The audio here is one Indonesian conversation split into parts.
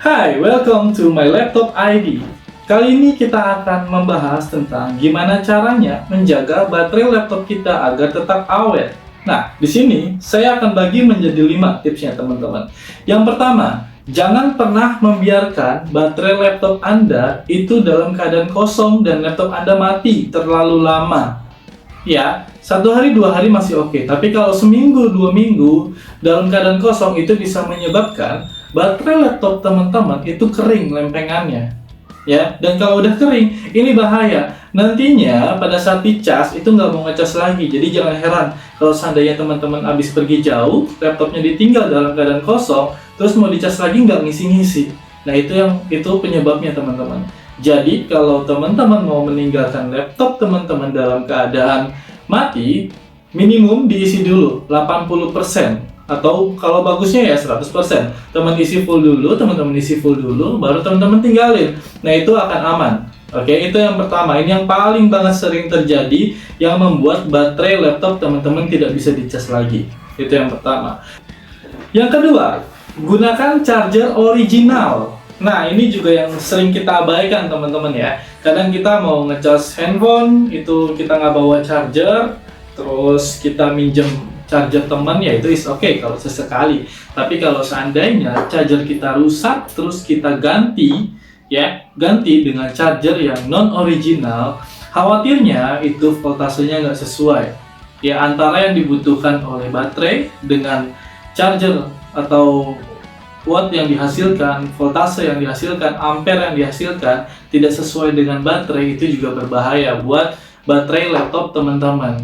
Hai, welcome to my laptop ID. Kali ini kita akan membahas tentang gimana caranya menjaga baterai laptop kita agar tetap awet. Nah, di sini saya akan bagi menjadi 5 tipsnya teman-teman. Yang pertama, jangan pernah membiarkan baterai laptop Anda itu dalam keadaan kosong dan laptop Anda mati terlalu lama. Ya, 1 hari 2 hari masih oke, tapi kalau seminggu 2 minggu dalam keadaan kosong itu bisa menyebabkan baterai laptop teman-teman itu kering lempengannya. Ya, dan kalau udah kering, ini bahaya. Nantinya pada saat dicas itu nggak mau ngecas lagi. Jadi jangan heran kalau seandainya teman-teman habis pergi jauh, laptopnya ditinggal dalam keadaan kosong, terus mau dicas lagi nggak ngisi-ngisi. Nah itu penyebabnya teman-teman. Jadi kalau teman-teman mau meninggalkan laptop teman-teman dalam keadaan mati, minimum diisi dulu 80%. Atau kalau bagusnya ya 100%. Teman isi full dulu, teman-teman isi full dulu, baru teman-teman tinggalin. Nah itu akan aman. Oke, itu yang pertama. Ini yang paling banget sering terjadi yang membuat baterai laptop teman-teman tidak bisa dicas lagi. Itu yang pertama. Yang kedua, gunakan charger original. Nah, ini juga yang sering kita abaikan teman-teman ya. Kadang kita mau ngecas handphone, itu kita nggak bawa charger, terus kita minjem charger teman, ya itu is oke kalau sesekali. Tapi kalau seandainya charger kita rusak, terus kita ganti dengan charger yang non original, khawatirnya itu voltasenya nggak sesuai. Ya, antara yang dibutuhkan oleh baterai dengan charger atau watt yang dihasilkan, voltase yang dihasilkan, ampere yang dihasilkan tidak sesuai dengan baterai, itu juga berbahaya buat baterai laptop teman-teman.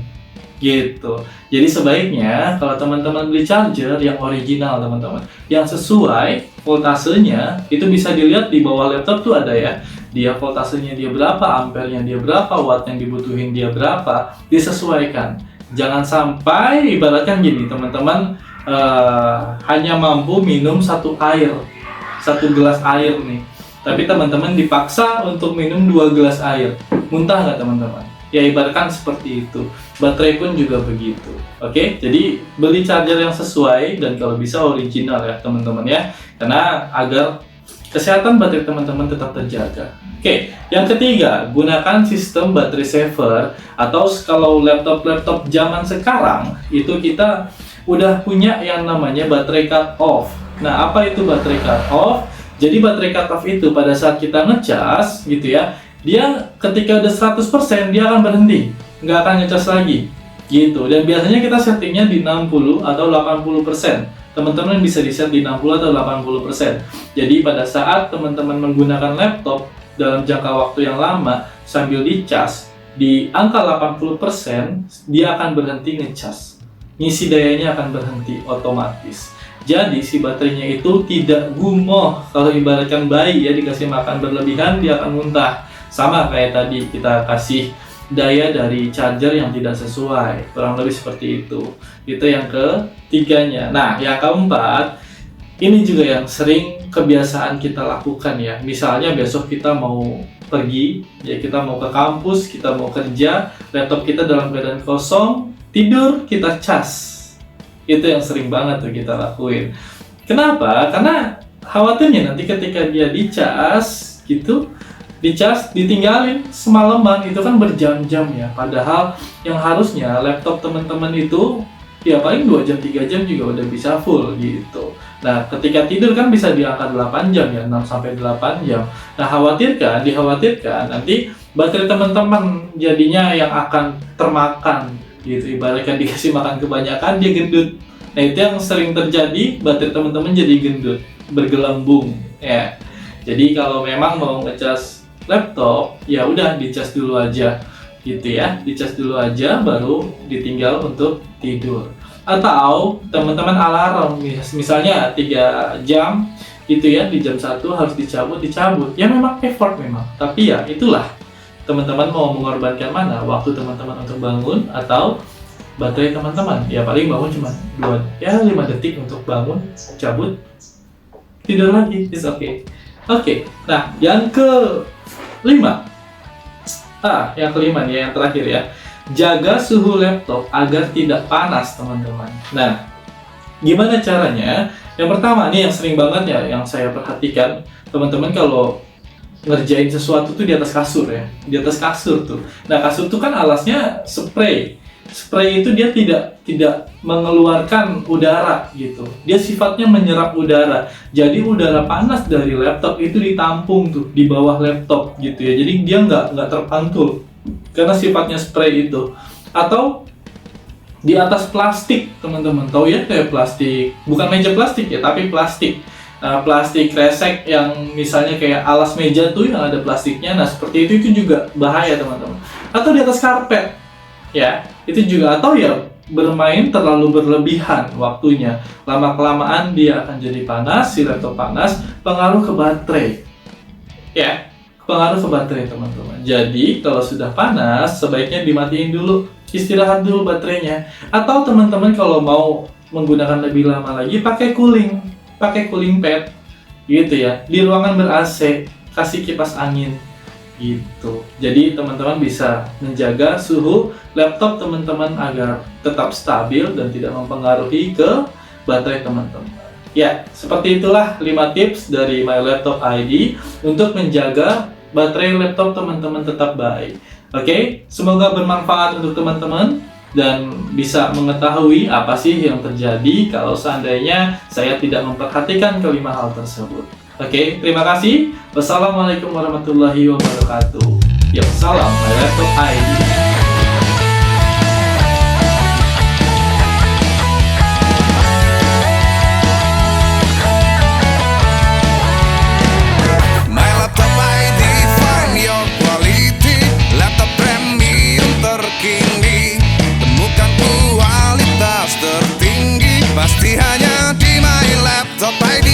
Gitu. Jadi sebaiknya kalau teman-teman beli charger yang original teman-teman, yang sesuai voltasenya, itu bisa dilihat di bawah laptop tuh ada ya. Dia voltasenya dia berapa, ampernya dia berapa, watt yang dibutuhin dia berapa, disesuaikan. Jangan sampai ibaratkan gini teman-teman, hanya mampu minum satu gelas air nih, tapi teman-teman dipaksa untuk minum 2 gelas air, muntah nggak teman-teman? Ya ibaratkan seperti itu. Baterai pun juga begitu. Oke, jadi beli charger yang sesuai dan kalau bisa original ya teman-teman ya, karena agar kesehatan baterai teman-teman tetap terjaga. Oke, yang ketiga, gunakan sistem baterai saver, atau kalau laptop-laptop zaman sekarang itu kita udah punya yang namanya baterai cut off. Nah, apa itu baterai cut off? Jadi baterai cut off itu pada saat kita ngecas gitu ya, dia ketika udah 100% dia akan berhenti, nggak akan ngecas lagi gitu. Dan biasanya kita settingnya di 60 atau 80%. Teman-teman bisa di set di 60 atau 80%. Jadi pada saat teman-teman menggunakan laptop dalam jangka waktu yang lama sambil dicas di angka 80%, dia akan berhenti ngecas. Ngisi dayanya akan berhenti otomatis. Jadi si baterainya itu tidak gumoh. Kalau ibaratkan bayi ya, dikasih makan berlebihan dia akan muntah. Sama kayak tadi kita kasih daya dari charger yang tidak sesuai, kurang lebih seperti itu. Itu yang ketiganya. Nah, yang keempat, ini juga yang sering kebiasaan kita lakukan ya. Misalnya besok kita mau pergi, ya kita mau ke kampus, kita mau kerja, laptop kita dalam keadaan kosong, tidur kita cas. Itu yang sering banget tuh kita lakuin. Kenapa? Karena khawatirnya nanti ketika dia dicas gitu, dicas, ditinggalin semalaman, itu kan berjam-jam ya. Padahal yang harusnya laptop teman-teman itu ya paling 2 jam 3 jam juga udah bisa full gitu. Nah, ketika tidur kan bisa di angka 8 jam ya, 6 sampai 8 jam. Nah, dikhawatirkan nanti baterai teman-teman jadinya yang akan termakan gitu. Ibaratkan dikasih makan kebanyakan dia gendut. Nah, itu yang sering terjadi, baterai teman-teman jadi gendut, bergelembung ya. Jadi kalau memang mau ngecas laptop, ya udah dicas dulu aja gitu ya, dicas dulu aja baru ditinggal untuk tidur. Atau teman-teman alarm, misalnya 3 jam gitu ya, di jam 1 harus dicabut. Ya memang effort memang, tapi ya itulah, teman-teman mau mengorbankan mana, waktu teman-teman untuk bangun atau baterai teman-teman. Ya paling bangun cuma 5 detik untuk bangun, cabut, tidur lagi, it's okay. Oke, nah yang kelima, yang kelima nih, yang terakhir ya, jaga suhu laptop agar tidak panas teman-teman. Nah, gimana caranya? Yang pertama nih yang sering banget ya yang saya perhatikan, teman-teman kalau ngerjain sesuatu tuh di atas kasur ya, di atas kasur tuh. Nah kasur tuh kan alasnya spray. Spray itu dia tidak mengeluarkan udara gitu. Dia sifatnya menyerap udara. Jadi udara panas dari laptop itu ditampung tuh di bawah laptop gitu ya. Jadi dia nggak terpantul karena sifatnya spray itu. Atau di atas plastik, teman-teman tahu ya, kayak plastik, bukan meja plastik ya, tapi plastik. Nah, plastik kresek yang misalnya kayak alas meja tuh yang ada plastiknya. Nah, seperti itu juga bahaya, teman-teman. Atau di atas karpet. Ya, itu juga. Atau ya bermain terlalu berlebihan waktunya. Lama-kelamaan dia akan jadi panas, si laptop panas, pengaruh ke baterai. Ya, pengaruh ke baterai, teman-teman. Jadi, kalau sudah panas, sebaiknya dimatiin dulu, istirahat dulu baterainya. Atau teman-teman kalau mau menggunakan lebih lama lagi, pakai cooling pad gitu ya. Di ruangan ber-AC, kasih kipas angin gitu. Jadi teman-teman bisa menjaga suhu laptop teman-teman agar tetap stabil dan tidak mempengaruhi ke baterai teman-teman. Ya, seperti itulah 5 tips dari My Laptop ID untuk menjaga baterai laptop teman-teman tetap baik. Oke, semoga bermanfaat untuk teman-teman dan bisa mengetahui apa sih yang terjadi kalau seandainya saya tidak memperhatikan kelima hal tersebut. Oke, terima kasih. Wassalamualaikum warahmatullahi wabarakatuh. Ya, salam My Laptop ID. Pasti hanya di My Laptop ID.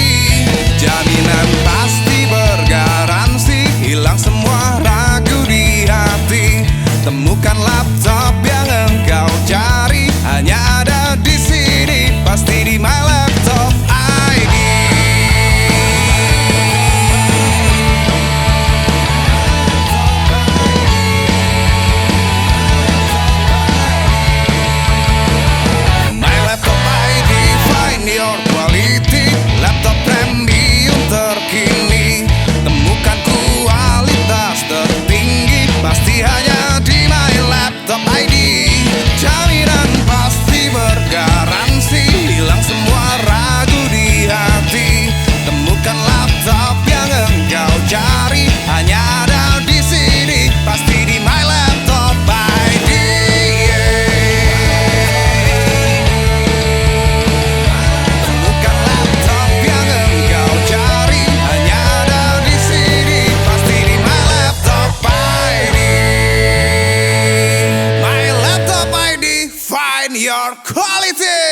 Jaminan pasti bergaransi, hilang semua ragu di hati. Temukan laptop yang engkau cari, hanya ada di sini, pasti di My Laptop ID. My Laptop ID, find your quality. Laptop premium terkini, temukan kualitas tertinggi, pasti hanya di My Laptop ID. Jaminan pasti bergaransi, hilang semua ragu di hati. Temukan laptop yang engkau cari, hanya ada di sini, pasti di My Laptop ID. Temukan laptop yang engkau cari, hanya ada di sini, pasti di My Laptop ID. My Laptop ID, find your quality.